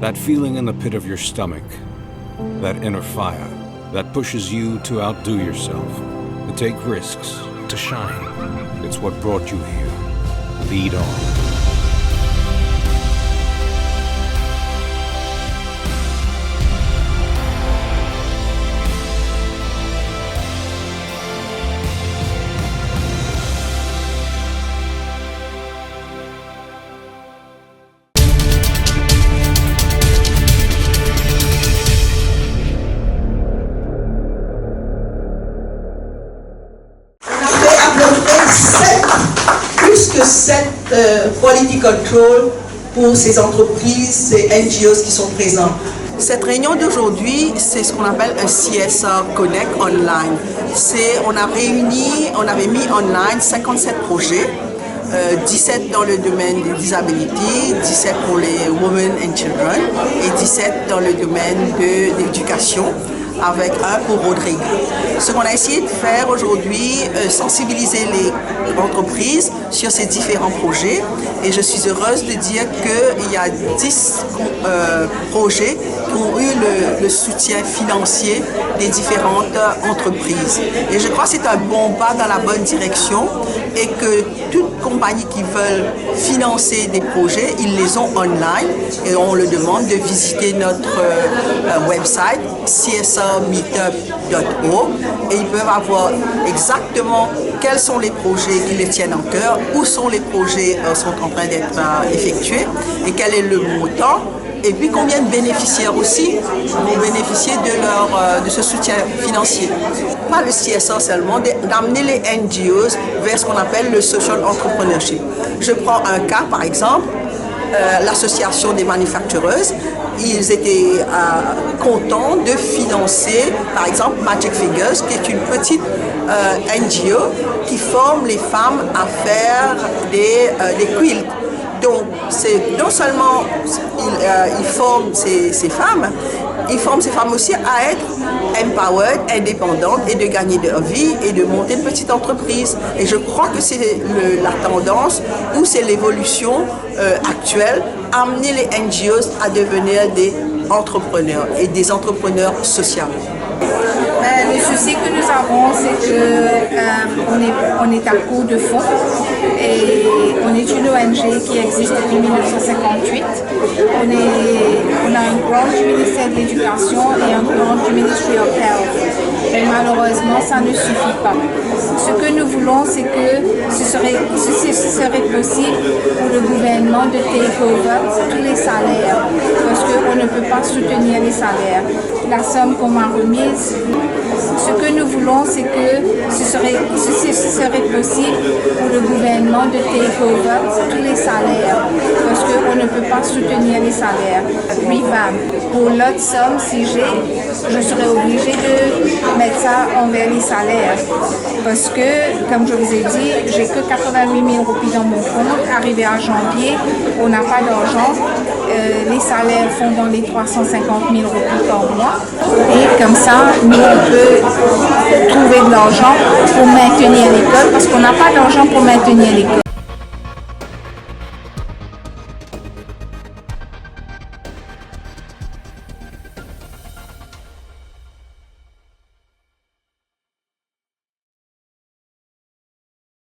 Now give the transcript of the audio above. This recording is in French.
That feeling in the pit of your stomach, that inner fire that pushes you to outdo yourself, to take risks, to shine. It's what brought you here. Lead on. Plus que 7 quality control pour ces entreprises, ces NGOs qui sont présents. Cette réunion d'aujourd'hui, c'est ce qu'on appelle un CSR Connect Online. On avait mis online 57 projets, 17 dans le domaine des disabilities, 17 pour les women and children et 17 dans le domaine de l'éducation, avec un pour Rodrigue. Ce qu'on a essayé de faire aujourd'hui, sensibiliser les entreprises sur ces différents projets, et je suis heureuse de dire qu'il y a 10 projets qui ont eu le soutien financier des différentes entreprises. Et je crois que c'est un bon pas dans la bonne direction et que toute compagnie qui veut financer des projets, ils les ont online et on leur demande de visiter notre website csrmeetup.org et ils peuvent avoir exactement quels sont les projets qui les tiennent en cœur, où sont les projets sont en train d'être effectués et quel est le montant. Et puis combien de bénéficiaires aussi vont bénéficier de ce soutien financier. Pas le CSR seulement, d'amener les NGOs vers ce qu'on appelle le social entrepreneurship. Je prends un cas par exemple, l'association des manufactureuses. Ils étaient contents de financer par exemple Magic Fingers, qui est une petite NGO qui forme les femmes à faire des quilts. Donc, non seulement ils forment ces femmes, ils forment ces femmes aussi à être empowered, indépendantes et de gagner leur vie et de monter une petite entreprise. Et je crois que c'est la tendance ou c'est l'évolution actuelle, amener les NGOs à devenir des entrepreneurs et des entrepreneurs sociaux. Le souci que nous avons, c'est qu'on est à court de fonds et on est une ONG qui existe depuis 1958. On a un grant du ministère de l'Éducation et un grant du Ministry of Health. Mais malheureusement, ça ne suffit pas. Ce que nous voulons, c'est que ce serait possible pour le gouvernement de take over tous les salaires, parce qu'on ne peut pas soutenir les salaires. La somme qu'on m'a remise, ce que nous voulons, c'est que ce serait possible pour le gouvernement de take over tous les salaires, parce qu'on ne peut pas soutenir les salaires. Revamp. Pour l'autre somme, si je serais obligée de mettre ça envers les salaires, parce que, comme je vous ai dit, j'ai que 88 000 roupies dans mon compte. Arrivé à janvier, on n'a pas d'argent. Les salaires font dans les 350 000 roupies par mois. Et comme ça, nous, on peut trouver de l'argent pour maintenir l'école, parce qu'on n'a pas d'argent pour maintenir l'école.